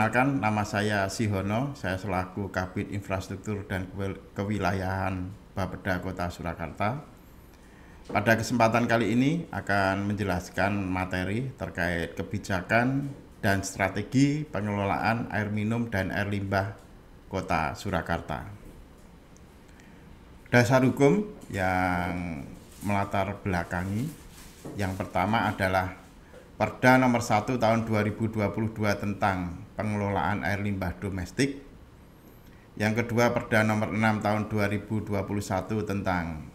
Perkenalkan, nama saya Sihono, saya selaku Kabid Infrastruktur dan Kewilayahan Bapeda Kota Surakarta. Pada kesempatan kali ini akan menjelaskan materi terkait kebijakan dan strategi pengelolaan air minum dan air limbah Kota Surakarta. Dasar hukum yang melatar belakangi yang pertama adalah Perda nomor 1 tahun 2022 tentang pengelolaan air limbah domestik. Yang kedua, Perda nomor 6 tahun 2021 tentang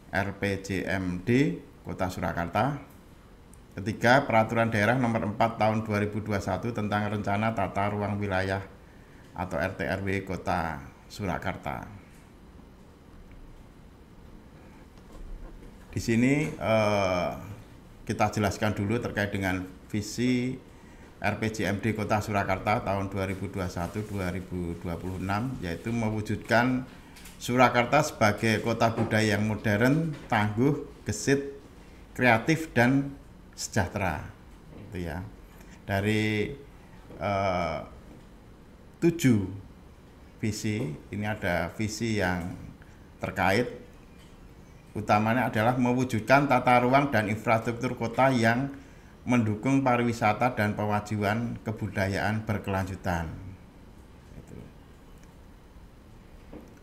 RPJMD Kota Surakarta. Ketiga, Peraturan Daerah nomor 4 tahun 2021 tentang Rencana Tata Ruang Wilayah atau RT/RW Kota Surakarta. Di sini kita jelaskan dulu terkait dengan visi RPJMD Kota Surakarta tahun 2021-2026, yaitu mewujudkan Surakarta sebagai kota budaya yang modern, tangguh, gesit, kreatif, dan sejahtera. Itu ya. Dari 7 visi, ini ada visi yang terkait. Utamanya adalah mewujudkan tata ruang dan infrastruktur kota yang mendukung pariwisata dan pemajuan kebudayaan berkelanjutan.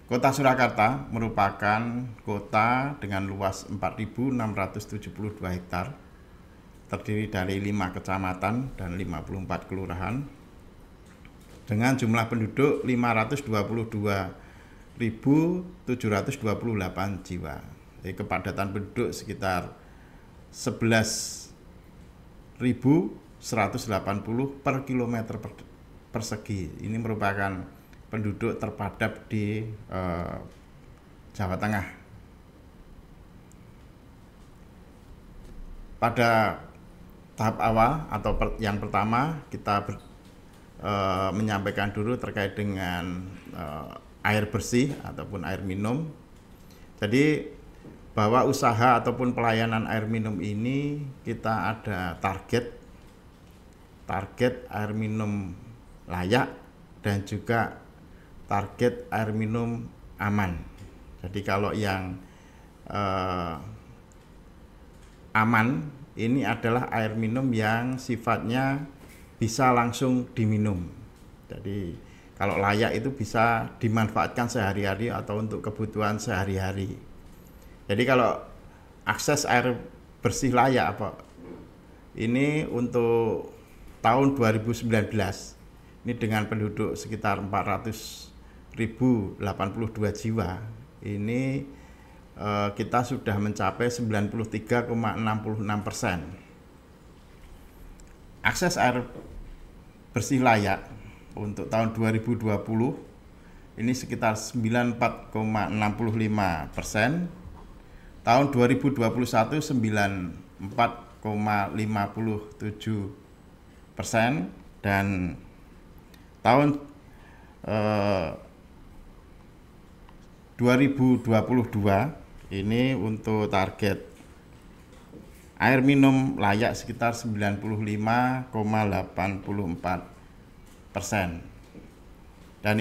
Kota Surakarta merupakan kota dengan luas 4.672 hektar, terdiri dari 5 kecamatan dan 54 kelurahan, dengan jumlah penduduk 522.728 jiwa. Jadi kepadatan penduduk sekitar 11.180 per kilometer persegi. Ini merupakan penduduk terpadat di Jawa Tengah. Pada tahap awal atau yang pertama kita menyampaikan dulu terkait dengan air bersih ataupun air minum. Jadi bahwa usaha ataupun pelayanan air minum ini kita ada target air minum layak dan juga target air minum aman. Jadi kalau yang aman ini adalah air minum yang sifatnya bisa langsung diminum. Jadi kalau layak itu bisa dimanfaatkan sehari-hari atau untuk kebutuhan sehari-hari. Jadi kalau akses air bersih layak apa? Ini untuk tahun 2019 ini dengan penduduk sekitar 400.082 jiwa. Ini kita sudah mencapai 93,66%. Akses air bersih layak untuk tahun 2020 ini sekitar 94,65%. Tahun 2021 94,57% dan tahun 2022 ini untuk target air minum layak sekitar 95,84%. Dan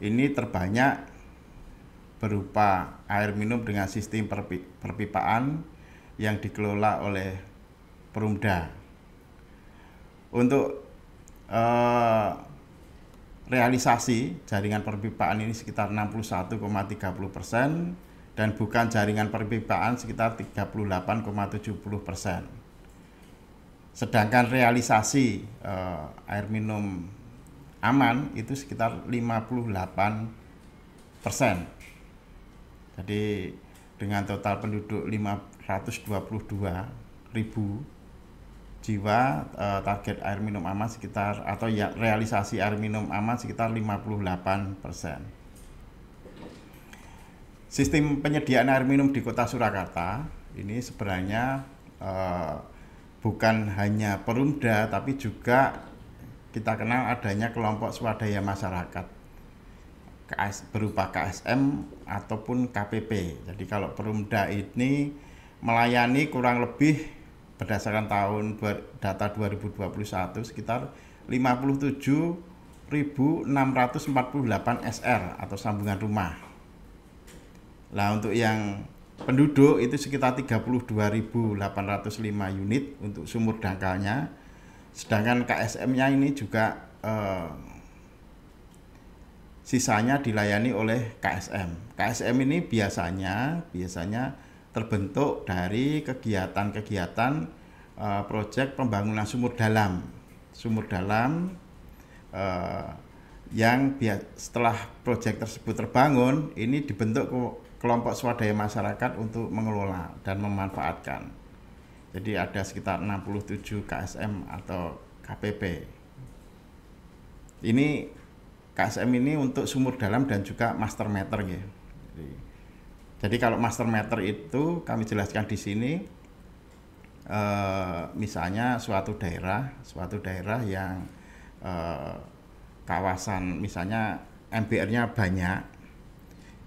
ini terbanyak berupa air minum dengan sistem perpipaan yang dikelola oleh Perumda. Untuk realisasi jaringan perpipaan ini sekitar 61,30% dan bukan jaringan perpipaan sekitar 38,70%. Sedangkan realisasi air minum aman itu sekitar 58%. Jadi dengan total penduduk 522.000 jiwa, target air minum aman sekitar atau ya realisasi air minum aman sekitar 58%. Sistem penyediaan air minum di Kota Surakarta ini sebenarnya bukan hanya Perumda tapi juga kita kenal adanya kelompok swadaya masyarakat berupa KSM ataupun KPP. Jadi kalau Perumda ini melayani kurang lebih berdasarkan data 2021 sekitar 57.648 SR atau sambungan rumah. Nah, untuk yang penduduk itu sekitar 32.805 unit untuk sumur dangkalnya. Sedangkan KSM-nya ini juga sisanya dilayani oleh KSM. KSM ini biasanya terbentuk dari kegiatan-kegiatan proyek pembangunan sumur dalam. Yang setelah proyek tersebut terbangun, ini dibentuk kelompok swadaya masyarakat untuk mengelola dan memanfaatkan. Jadi ada sekitar 67 KSM atau KPP. Ini KSM ini untuk sumur dalam dan juga master meter ya. Jadi kalau master meter itu kami jelaskan di sini, misalnya suatu daerah yang kawasan misalnya MBR-nya banyak,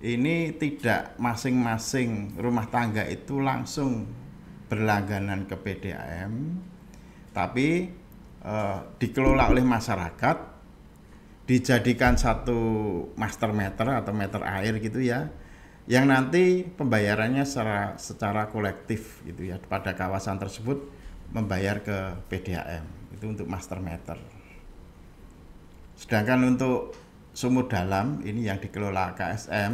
ini tidak masing-masing rumah tangga itu langsung berlangganan ke PDAM, tapi dikelola oleh masyarakat, dijadikan satu master meter atau meter air gitu ya, yang nanti pembayarannya secara kolektif gitu ya, pada kawasan tersebut membayar ke PDAM, itu untuk master meter. Sedangkan untuk sumur dalam ini yang dikelola KSM,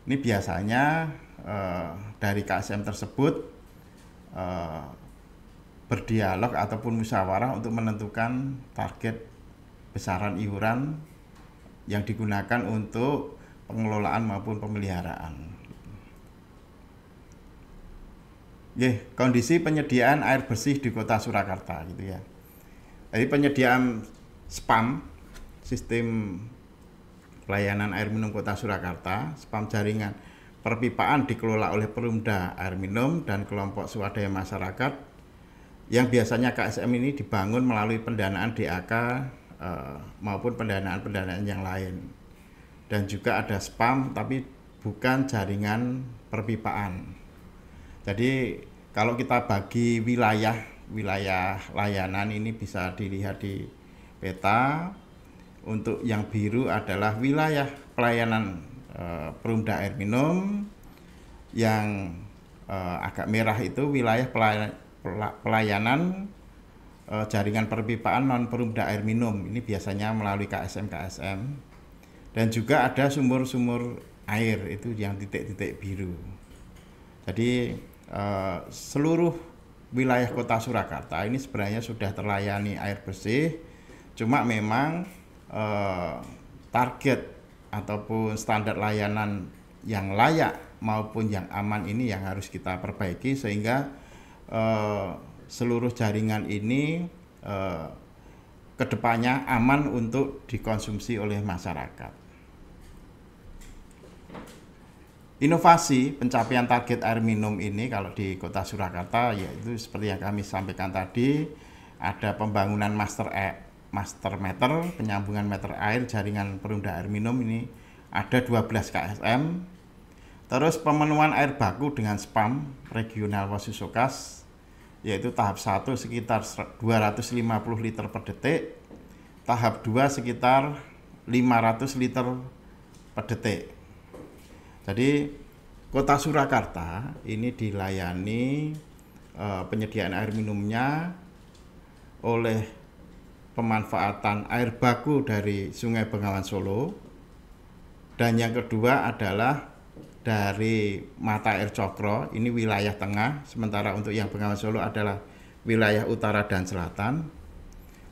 ini biasanya dari KSM tersebut berdialog ataupun musyawarah untuk menentukan target besaran iuran yang digunakan untuk pengelolaan maupun pemeliharaan. Kondisi penyediaan air bersih di Kota Surakarta gitu ya. Jadi penyediaan SPAM, Sistem Pelayanan Air Minum Kota Surakarta, SPAM jaringan perpipaan dikelola oleh Perumda Air Minum dan kelompok swadaya masyarakat, yang biasanya KSM ini dibangun melalui pendanaan DAK maupun pendanaan yang lain. Dan juga ada SPAM tapi bukan jaringan perpipaan. Jadi kalau kita bagi wilayah layanan ini bisa dilihat di peta. Untuk yang biru adalah wilayah pelayanan Perumda Air Minum, yang agak merah itu wilayah pelayanan jaringan perpipaan non Perumda Air Minum. Ini biasanya melalui KSM. Dan juga ada sumur-sumur air itu yang titik-titik biru. Jadi seluruh wilayah Kota Surakarta ini sebenarnya sudah terlayani air bersih, cuma memang target ataupun standar layanan yang layak maupun yang aman ini yang harus kita perbaiki sehingga seluruh jaringan ini kedepannya aman untuk dikonsumsi oleh masyarakat. Inovasi pencapaian target air minum ini kalau di Kota Surakarta yaitu seperti yang kami sampaikan tadi, ada pembangunan master meter, penyambungan meter air jaringan Perumda Air Minum ini ada 12 KSM. Terus pemenuhan air baku dengan SPAM regional Wasusokas yaitu tahap 1 sekitar 250 liter per detik, tahap 2 sekitar 500 liter per detik. Jadi Kota Surakarta ini dilayani penyediaan air minumnya oleh pemanfaatan air baku dari Sungai Bengawan Solo, dan yang kedua adalah dari mata air Cokro, ini wilayah tengah, sementara untuk yang Bengawan Solo adalah wilayah utara dan selatan.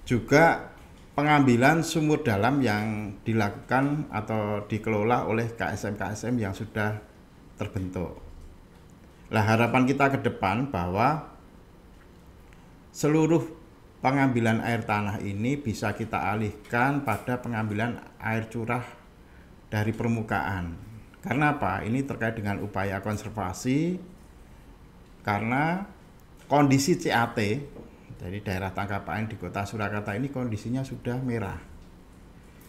Juga pengambilan sumur dalam yang dilakukan atau dikelola oleh KSM yang sudah terbentuk. Nah, harapan kita ke depan bahwa seluruh pengambilan air tanah ini bisa kita alihkan pada pengambilan air curah dari permukaan. Karena apa? Ini terkait dengan upaya konservasi, karena kondisi CAT dari daerah tangkap air di Kota Surakarta ini kondisinya sudah merah.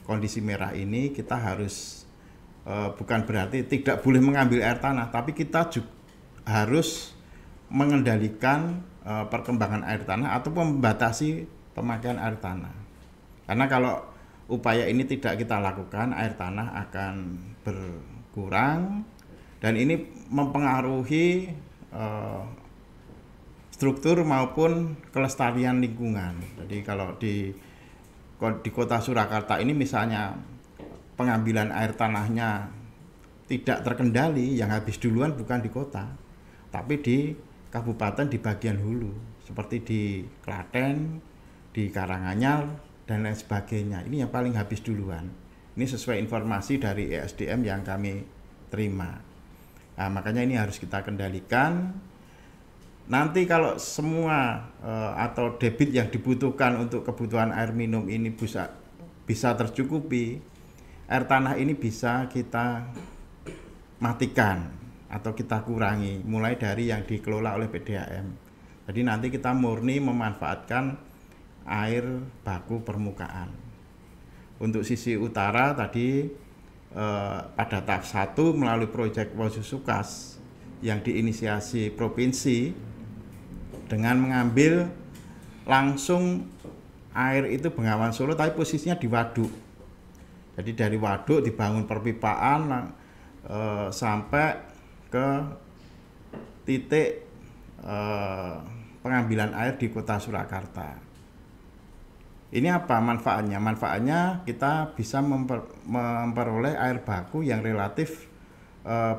Kondisi merah ini kita harus bukan berarti tidak boleh mengambil air tanah, tapi kita juga harus mengendalikan perkembangan air tanah atau membatasi pemakaian air tanah. Karena kalau upaya ini tidak kita lakukan, air tanah akan berkurang dan ini mempengaruhi struktur maupun kelestarian lingkungan. Jadi kalau di Kota Surakarta ini misalnya pengambilan air tanahnya tidak terkendali, yang habis duluan bukan di kota, tapi di kabupaten di bagian hulu, seperti di Klaten, di Karanganyar, dan lain sebagainya. Ini yang paling habis duluan. Ini sesuai informasi dari ESDM yang kami terima. Nah, makanya ini harus kita kendalikan. Nanti kalau semua atau debit yang dibutuhkan untuk kebutuhan air minum ini bisa tercukupi, air tanah ini bisa kita matikan atau kita kurangi mulai dari yang dikelola oleh PDAM. Jadi nanti kita murni memanfaatkan air baku permukaan. Untuk sisi utara tadi pada tahap 1 melalui proyek Wosusukas yang diinisiasi provinsi dengan mengambil langsung air itu Bengawan Solo, tapi posisinya di waduk. Jadi dari waduk dibangun perpipaan sampai ke titik pengambilan air di Kota Surakarta. Ini apa manfaatnya? Manfaatnya kita bisa memperoleh air baku yang relatif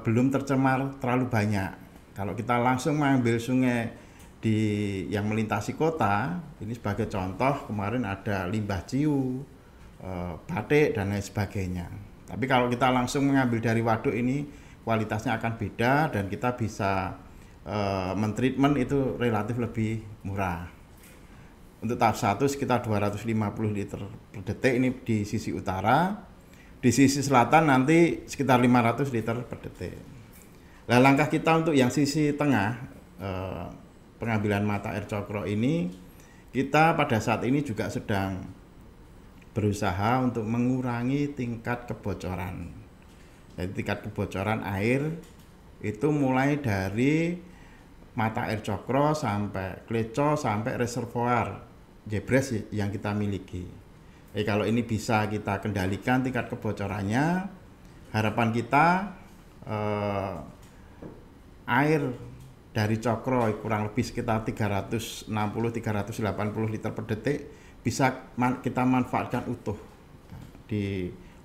belum tercemar terlalu banyak. Kalau kita langsung mengambil sungai yang melintasi kota, ini sebagai contoh kemarin ada limbah ciu, batik dan lain sebagainya. Tapi kalau kita langsung mengambil dari waduk ini kualitasnya akan beda dan kita bisa mentreatment itu relatif lebih murah. Untuk tahap 1 sekitar 250 liter per detik ini di sisi utara, di sisi selatan nanti sekitar 500 liter per detik. Nah, langkah kita untuk yang sisi tengah pengambilan mata air Cokro ini, kita pada saat ini juga sedang berusaha untuk mengurangi tingkat kebocoran. Jadi tingkat kebocoran air itu mulai dari mata air Cokro sampai Kleco sampai reservoir Jebres yang kita miliki. Jadi kalau ini bisa kita kendalikan tingkat kebocorannya, harapan kita air dari Cokro kurang lebih sekitar 360-380 liter per detik bisa kita manfaatkan utuh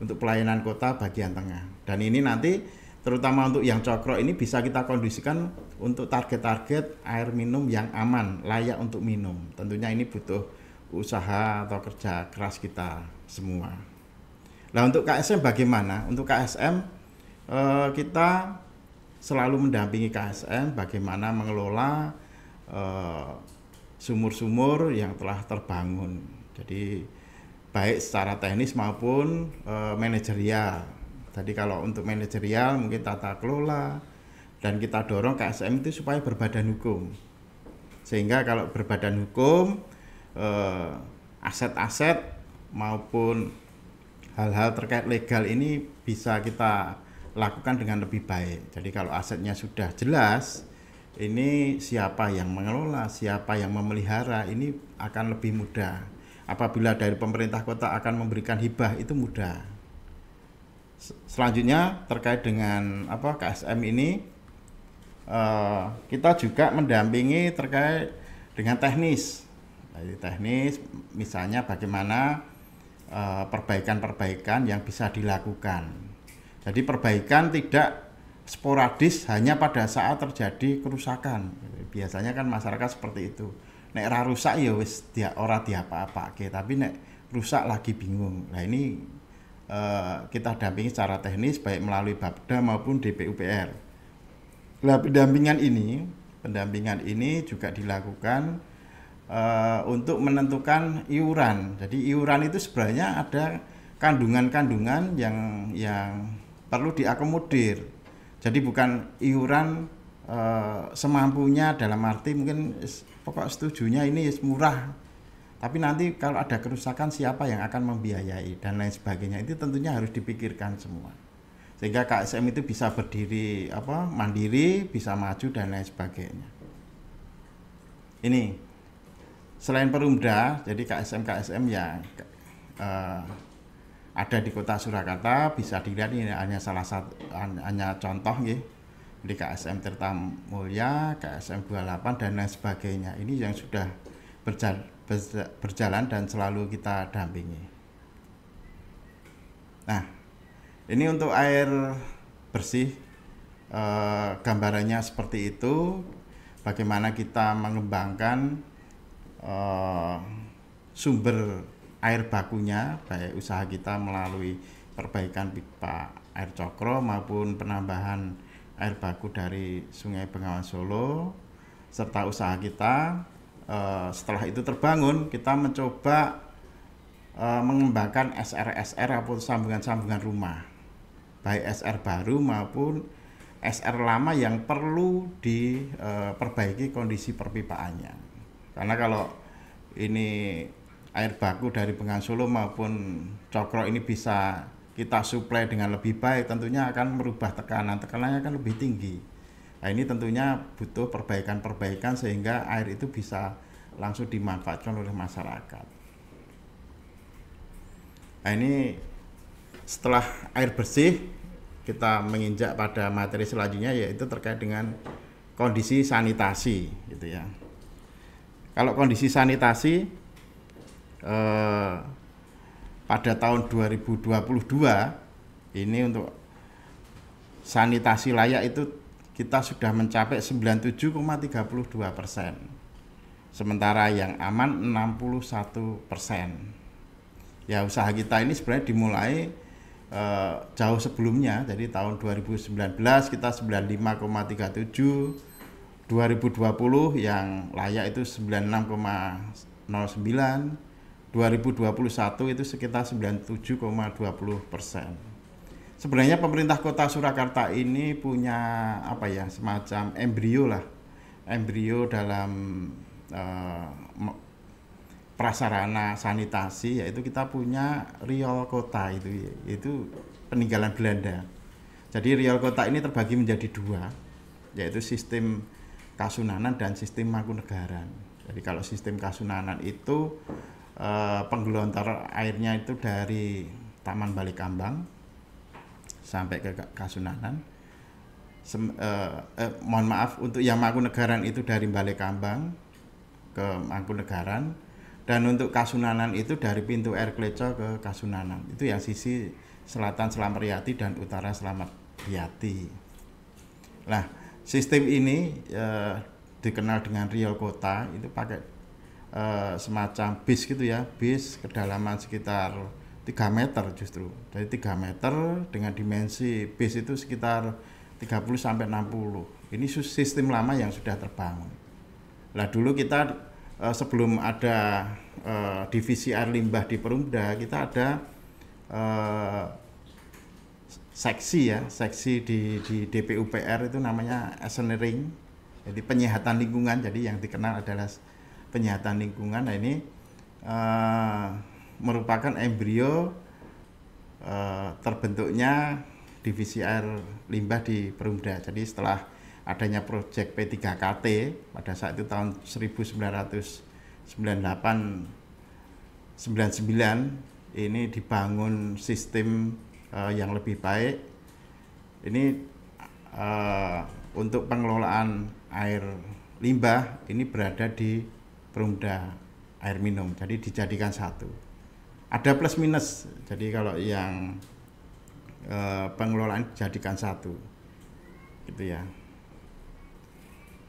untuk pelayanan kota bagian tengah. Dan ini nanti terutama untuk yang Cokro ini bisa kita kondisikan untuk target-target air minum yang aman, layak untuk minum. Tentunya ini butuh usaha atau kerja keras kita semua. Nah, untuk KSM bagaimana? Untuk KSM kita selalu mendampingi KSM bagaimana mengelola sumur-sumur yang telah terbangun. Jadi baik secara teknis maupun manajerial. Tadi kalau untuk manajerial mungkin tata kelola, dan kita dorong KSM itu supaya berbadan hukum. Sehingga kalau berbadan hukum, aset-aset maupun hal-hal terkait legal ini bisa kita lakukan dengan lebih baik. Jadi kalau asetnya sudah jelas, ini siapa yang mengelola, siapa yang memelihara, ini akan lebih mudah. Apabila dari pemerintah kota akan memberikan hibah, itu mudah. Selanjutnya terkait dengan KSM ini, kita juga mendampingi terkait dengan teknis. Jadi teknis misalnya bagaimana perbaikan-perbaikan yang bisa dilakukan. Jadi perbaikan tidak sporadis hanya pada saat terjadi kerusakan. Biasanya kan masyarakat seperti itu. Nek ra rusak ya wis ora diapa-apake, tapi nek rusak lagi bingung. Nah ini kita dampingi secara teknis baik melalui Bapeda maupun DPUPR. Nah, pendampingan ini juga dilakukan untuk menentukan iuran. Jadi iuran itu sebenarnya ada kandungan-kandungan yang perlu diakomodir. Jadi bukan iuran semampunya dalam arti mungkin pokok setujunya ini murah. Tapi nanti kalau ada kerusakan siapa yang akan membiayai dan lain sebagainya, itu tentunya harus dipikirkan semua. Sehingga KSM itu bisa berdiri mandiri, bisa maju dan lain sebagainya. ini selain Perumda, jadi KSM yang ada di Kota Surakarta, bisa dilihat ini hanya salah satu, hanya contoh ya. Di KSM Tirtamulya, KSM 28 dan lain sebagainya. Ini yang sudah berjalan dan selalu kita dampingi. Nah, ini untuk air bersih, gambarannya seperti itu. Bagaimana kita mengembangkan sumber air bakunya, baik usaha kita melalui perbaikan pipa air Cokro maupun penambahan air baku dari Sungai Bengawan Solo, serta usaha kita. Setelah itu terbangun, kita mencoba mengembangkan SR-SR atau sambungan-sambungan rumah, baik SR baru maupun SR lama yang perlu diperbaiki kondisi perpipaannya. Karena kalau ini air baku dari Bengawan Solo maupun Cokro ini bisa kita suplai dengan lebih baik, tentunya akan merubah tekanannya akan lebih tinggi. Nah, ini tentunya butuh perbaikan-perbaikan sehingga air itu bisa langsung dimanfaatkan oleh masyarakat. Nah, ini setelah air bersih, kita menginjak pada materi selanjutnya, yaitu terkait dengan kondisi sanitasi, gitu ya. Kalau kondisi sanitasi pada tahun 2022 ini untuk sanitasi layak itu kita sudah mencapai 97,32%. Sementara yang aman 61%. Ya, usaha kita ini sebenarnya dimulai jauh sebelumnya. Jadi tahun 2019 kita 95,37, 2020 yang layak itu 96,09, 2021 itu sekitar 97,20%. Sebenarnya pemerintah Kota Surakarta ini punya semacam embrio dalam prasarana sanitasi, yaitu kita punya riol kota itu peninggalan Belanda. Jadi riol kota ini terbagi menjadi dua, yaitu sistem Kasunanan dan sistem Mangkunegaran. Jadi kalau sistem Kasunanan itu penggelontor airnya itu dari Taman Balekambang sampai ke Kasunanan. Mohon maaf, untuk yang Mangkunegaran itu dari Balekambang ke Mangkunegaran, dan untuk Kasunanan itu dari pintu air Kleco ke Kasunanan. Itu yang sisi selatan Slamet Riyadi dan utara Slamet Riyadi. Nah, sistem ini dikenal dengan riol kota, itu pakai semacam bis gitu ya, bis kedalaman sekitar 3 meter justru. Dari 3 meter dengan dimensi bis itu sekitar 30-60. Ini sistem lama yang sudah terbangun. Nah, dulu kita sebelum ada divisi air limbah di Perumda, kita ada seksi di DPUPR itu namanya engineering, jadi penyihatan lingkungan. Jadi yang dikenal adalah penyihatan lingkungan. Nah, ini merupakan embrio terbentuknya divisi air limbah di Perumda. Jadi setelah adanya proyek P3KT pada saat itu tahun 1998-99 ini dibangun sistem yang lebih baik. Ini untuk pengelolaan air limbah ini berada di Perumda air minum, jadi dijadikan satu. Ada plus minus, jadi kalau yang pengelolaan dijadikan satu, gitu ya.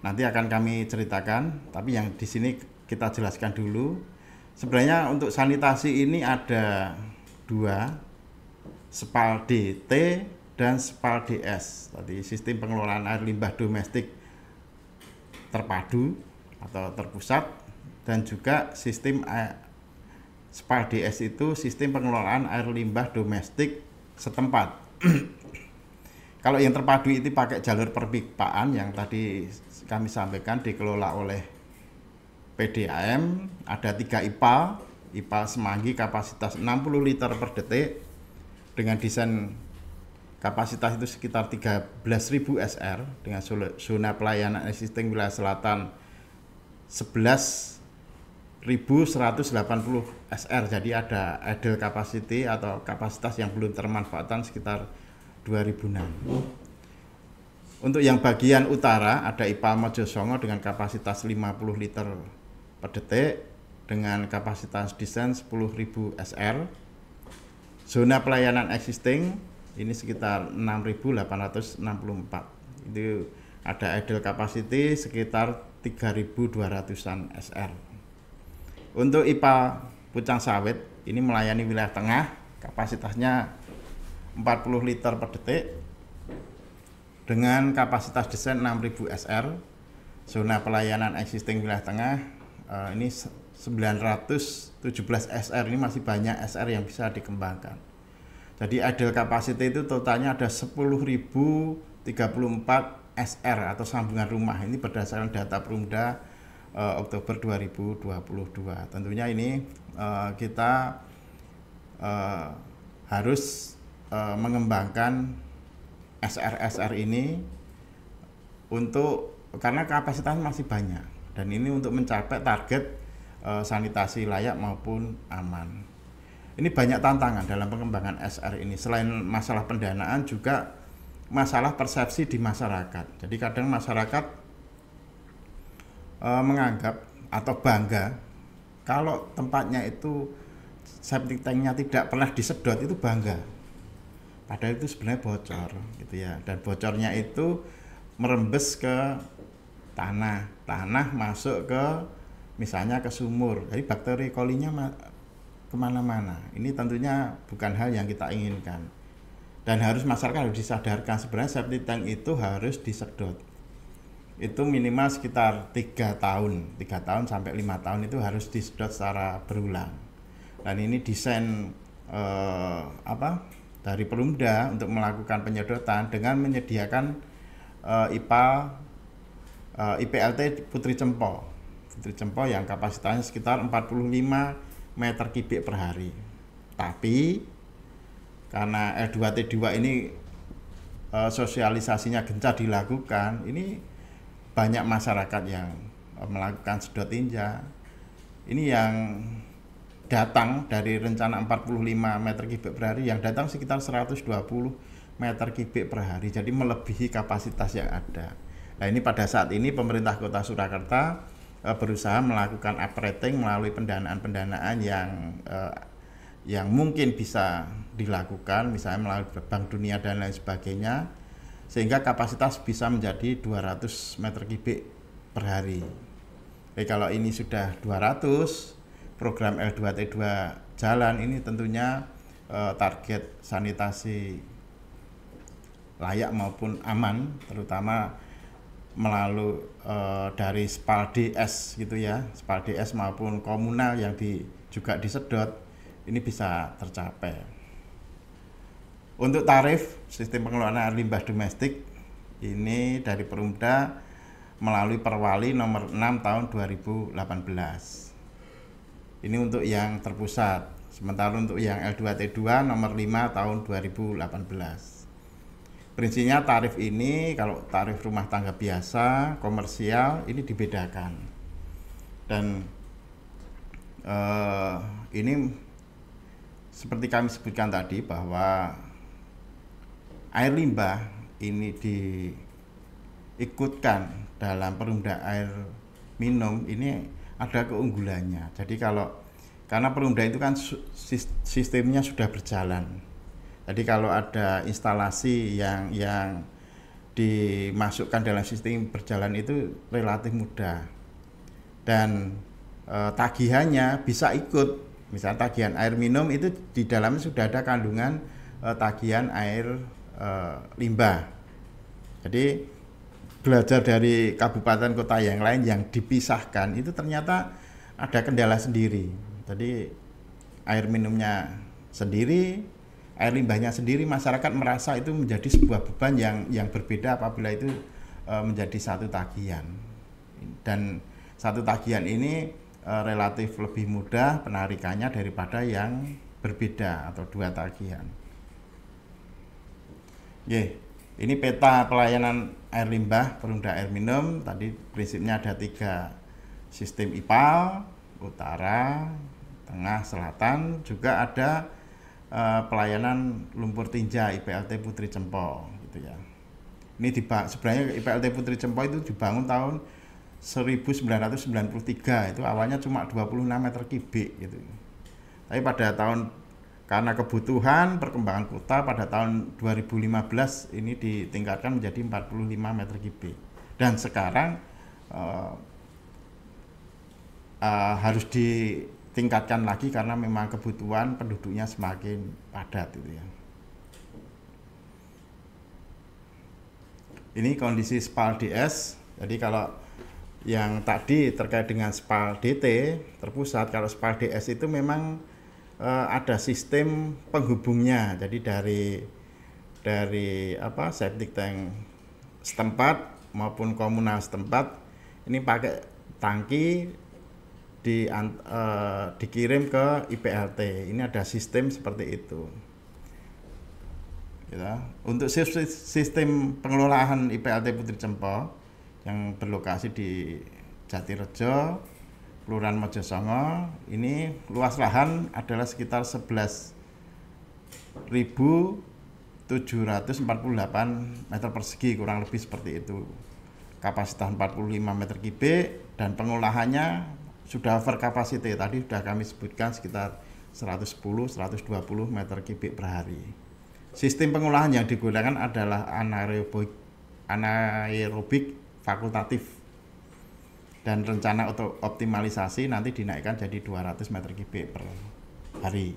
Nanti akan kami ceritakan, tapi yang di sini kita jelaskan dulu. Sebenarnya untuk sanitasi ini ada dua, SPAL DT dan SPAL DS. Tadi sistem pengelolaan air limbah domestik terpadu atau terpusat, dan juga sistem SPAL DS itu sistem pengelolaan air limbah domestik setempat. Kalau yang terpadu itu pakai jalur perpipaan yang tadi kami sampaikan, dikelola oleh PDAM. Ada 3 IPA Semanggi kapasitas 60 liter per detik dengan desain kapasitas itu sekitar 13.000 SR dengan zona pelayanan existing wilayah selatan 11.180 SR. Jadi ada idle capacity atau kapasitas yang belum termanfaatkan sekitar 2.000-an. Untuk yang bagian utara ada IPA Mojosongo dengan kapasitas 50 liter per detik dengan kapasitas desain 10.000 SR. Zona pelayanan existing ini sekitar 6.864. Itu ada idle capacity sekitar 3.200-an SR. Untuk IPA Pucang Sawit ini melayani wilayah tengah, kapasitasnya 40 liter per detik dengan kapasitas desain 6.000 SR. Zona pelayanan existing wilayah tengah ini 917 SR. Ini masih banyak SR yang bisa dikembangkan. Jadi idle capacity itu totalnya ada 10.034 SR atau sambungan rumah. Ini berdasarkan data Perumda Oktober 2022. Tentunya ini kita harus mengembangkan SR ini karena kapasitas masih banyak, dan ini untuk mencapai target sanitasi layak maupun aman. Ini banyak tantangan dalam pengembangan SR ini. Selain masalah pendanaan juga masalah persepsi di masyarakat. Jadi kadang masyarakat menganggap atau bangga kalau tempatnya itu septic tanknya tidak pernah disedot, itu bangga. Padahal itu sebenarnya bocor gitu ya. Dan bocornya itu merembes ke tanah masuk ke misalnya ke sumur. Jadi bakteri kolinya kemana-mana. Ini tentunya bukan hal yang kita inginkan. Dan masyarakat harus disadarkan sebenarnya septic tank itu harus disedot. Itu minimal sekitar 3 tahun sampai 5 tahun itu harus disedot secara berulang. Dan ini desain dari Perumda untuk melakukan penyedotan dengan menyediakan IPLT Putri Cempo yang kapasitasnya sekitar 45 meter kubik per hari. Tapi karena L2T2 ini sosialisasinya gencar dilakukan, ini banyak masyarakat yang melakukan sedot tinja. Ini yang datang dari rencana 45 meter kubik per hari, yang datang sekitar 120 meter kubik per hari, jadi melebihi kapasitas yang ada. Nah, ini pada saat ini pemerintah Kota Surakarta berusaha melakukan uprating melalui pendanaan yang mungkin bisa dilakukan, misalnya melalui Bank Dunia dan lain sebagainya, sehingga kapasitas bisa menjadi 200 meter kubik per hari. Jadi kalau ini sudah 200, program L2T2 jalan, ini tentunya target sanitasi layak maupun aman, terutama melalui dari SPAL-DS gitu ya, SPAL-DS maupun komunal yang juga disedot, ini bisa tercapai. Untuk tarif sistem pengelolaan air limbah domestik ini dari Perumda melalui Perwali nomor 6 tahun 2018. Ini untuk yang terpusat. Sementara untuk yang L2T2 nomor 5 tahun 2018. Prinsipnya tarif ini kalau tarif rumah tangga biasa, komersial ini dibedakan. Dan ini seperti kami sebutkan tadi bahwa air limbah ini diikutkan dalam Perumda air minum, ini ada keunggulannya. Jadi karena Perumda itu kan sistemnya sudah berjalan. Jadi kalau ada instalasi yang dimasukkan dalam sistem berjalan itu relatif mudah. Dan tagihannya bisa ikut. Misalnya tagihan air minum itu di dalamnya sudah ada kandungan tagihan air limbah. Jadi belajar dari kabupaten kota yang lain yang dipisahkan itu ternyata ada kendala sendiri. Jadi air minumnya sendiri, air limbahnya sendiri, masyarakat merasa itu menjadi sebuah beban yang berbeda apabila itu menjadi satu tagihan. Dan satu tagihan ini relatif lebih mudah penarikannya daripada yang berbeda atau dua tagihan. Ini peta pelayanan air limbah Perumda air minum. Tadi prinsipnya ada 3 sistem IPAL, utara, tengah, selatan, juga ada pelayanan lumpur tinja IPLT Putri Cempo gitu ya. Ini sebenarnya IPLT Putri Cempo itu dibangun tahun 1993, itu awalnya cuma 26 meter kubik gitu. Tapi pada karena kebutuhan perkembangan kota pada tahun 2015 ini ditingkatkan menjadi 45 meter kubik. Dan sekarang harus ditingkatkan lagi karena memang kebutuhan penduduknya semakin padat gitu ya. Ini kondisi SPAL DS. Jadi kalau yang tadi terkait dengan SPAL DT terpusat, kalau SPAL DS itu memang ada sistem penghubungnya. Jadi dari septic tank setempat maupun komunal setempat ini pakai tangki dikirim ke IPLT. Ini ada sistem seperti itu. Ya. Untuk sistem pengelolaan IPLT Putri Cempo yang berlokasi di Jatirejo, Kelurahan Mojosongo, ini luas lahan adalah sekitar 11.748 meter persegi, kurang lebih seperti itu. Kapasitas 45 meter kubik dan pengolahannya sudah over capacity, tadi sudah kami sebutkan sekitar 110-120 meter kubik per hari. Sistem pengolahan yang digunakan adalah anaerobik fakultatif dan rencana untuk optimalisasi nanti dinaikkan jadi 200 meter kubik per hari.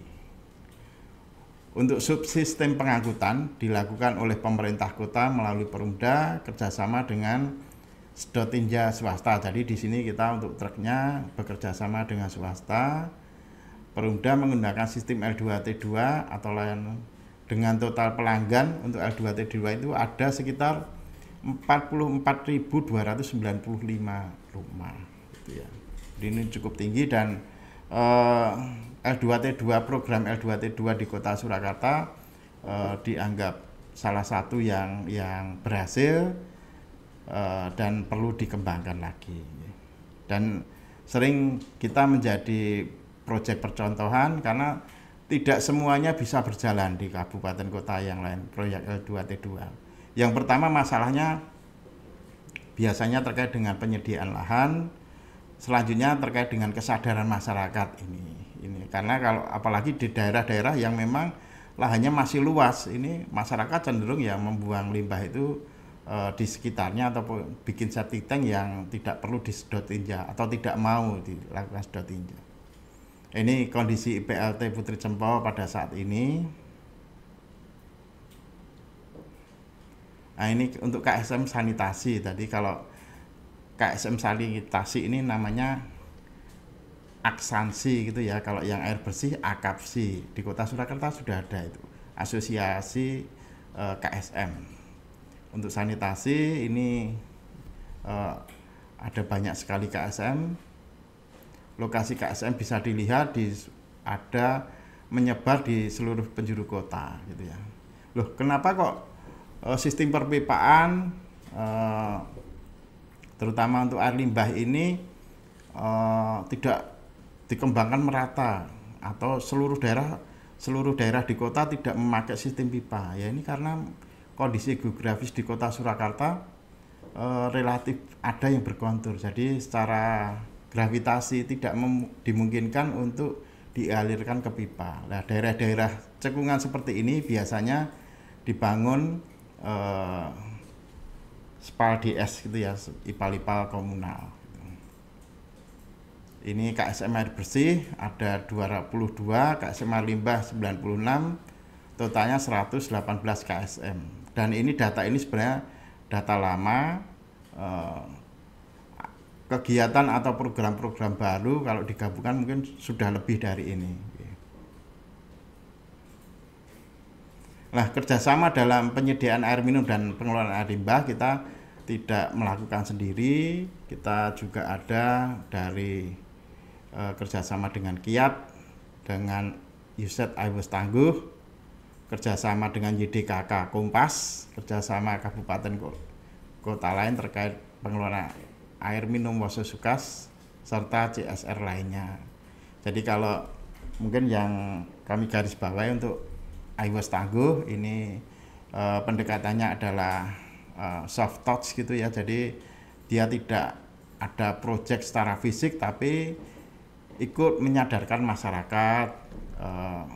Untuk subsistem pengangkutan dilakukan oleh pemerintah kota melalui Perumda kerjasama dengan sedot tinja swasta. Jadi di sini kita untuk truknya bekerja sama dengan swasta. Perumda menggunakan sistem L2T2 atau layanan dengan total pelanggan untuk L2T2 itu ada sekitar 44.295 rumah gitu ya. Ini cukup tinggi dan L2T2 program L2T2 di Kota Surakarta dianggap salah satu yang berhasil dan perlu dikembangkan lagi. Dan sering kita menjadi proyek percontohan karena tidak semuanya bisa berjalan di kabupaten kota yang lain proyek L2T2. Yang pertama masalahnya biasanya terkait dengan penyediaan lahan, selanjutnya terkait dengan kesadaran masyarakat ini karena kalau apalagi di daerah-daerah yang memang lahannya masih luas, ini masyarakat cenderung ya membuang limbah itu di sekitarnya ataupun bikin septic tank yang tidak perlu disedot tinja atau tidak mau dilakukan sedot tinja. Ini kondisi IPLT Putri Cempo pada saat ini. Nah ini untuk KSM sanitasi. Tadi kalau KSM sanitasi ini namanya aksansi gitu ya. Kalau yang air bersih akapsi. Di Kota Surakarta sudah ada itu. Asosiasi KSM. Untuk sanitasi ini ada banyak sekali KSM. Lokasi KSM bisa dilihat ada menyebar di seluruh penjuru kota gitu ya. Loh, kenapa kok sistem perpipaan terutama untuk air limbah ini tidak dikembangkan merata atau seluruh daerah di kota tidak memakai sistem pipa? Ya ini karena kondisi geografis di Kota Surakarta relatif ada yang berkontur. Jadi secara gravitasi tidak dimungkinkan untuk dialirkan ke pipa. Nah, daerah-daerah cekungan seperti ini biasanya dibangun SPAL DS gitu ya, ipal-ipal komunal. Ini KSM air bersih ada 22, KSM air limbah 96, totalnya 118 KSM. Dan ini data ini sebenarnya data lama. Kegiatan atau program-program baru kalau digabungkan mungkin sudah lebih dari ini. Nah, kerjasama dalam penyediaan air minum dan pengelolaan air limbah kita tidak melakukan sendiri. Kita juga ada dari kerjasama dengan Kiat, dengan Yuset Aiwes Tangguh, kerjasama dengan YDKK Kompas, kerjasama kabupaten kota lain terkait pengelolaan air minum Woso Sukas serta CSR lainnya. Jadi kalau mungkin yang kami garis bawahi untuk iWash Tangguh ini pendekatannya adalah soft touch gitu ya. Jadi dia tidak ada proyek secara fisik tapi ikut menyadarkan masyarakat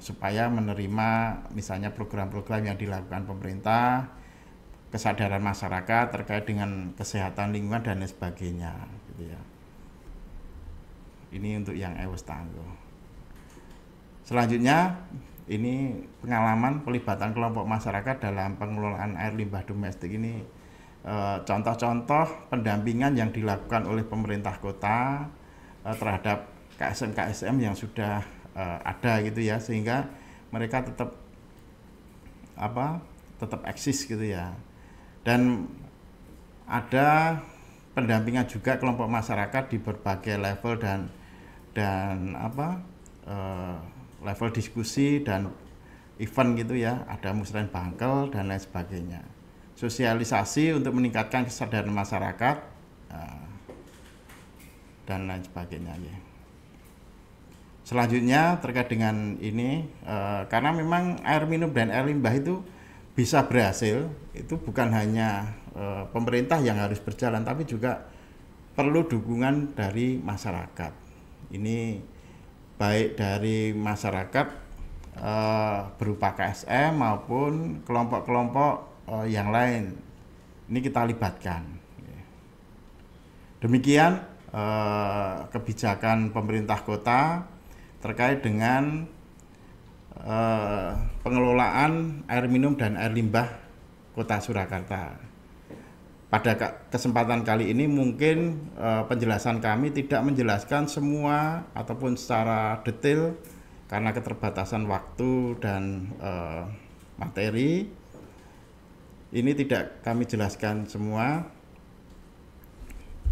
supaya menerima misalnya program-program yang dilakukan pemerintah, kesadaran masyarakat terkait dengan kesehatan lingkungan dan lain sebagainya gitu ya. Ini untuk yang iWash Tangguh. Selanjutnya ini pengalaman pelibatan kelompok masyarakat dalam pengelolaan air limbah domestik ini, contoh-contoh pendampingan yang dilakukan oleh pemerintah kota terhadap KSM-KSM yang sudah ada gitu ya, sehingga mereka tetap eksis gitu ya. Dan ada pendampingan juga kelompok masyarakat di berbagai level dan level diskusi dan event gitu ya, ada musren bangkel dan lain sebagainya. Sosialisasi untuk meningkatkan kesadaran masyarakat dan lain sebagainya ya. Selanjutnya terkait dengan ini, karena memang air minum dan air limbah itu bisa berhasil, itu bukan hanya pemerintah yang harus berjalan, tapi juga perlu dukungan dari masyarakat. Ini baik dari masyarakat berupa KSM maupun kelompok-kelompok yang lain. Ini kita libatkan. Demikian kebijakan pemerintah kota terkait dengan pengelolaan air minum dan air limbah Kota Surakarta. Pada kesempatan kali ini mungkin penjelasan kami tidak menjelaskan semua ataupun secara detail karena keterbatasan waktu dan materi. Ini tidak kami jelaskan semua.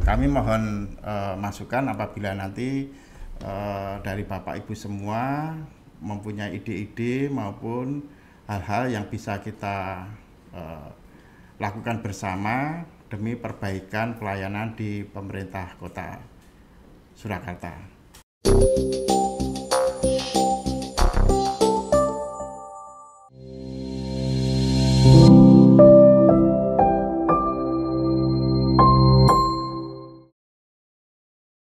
Kami mohon masukan apabila nanti dari Bapak Ibu semua mempunyai ide-ide maupun hal-hal yang bisa kita lakukan bersama demi perbaikan pelayanan di pemerintah Kota Surakarta.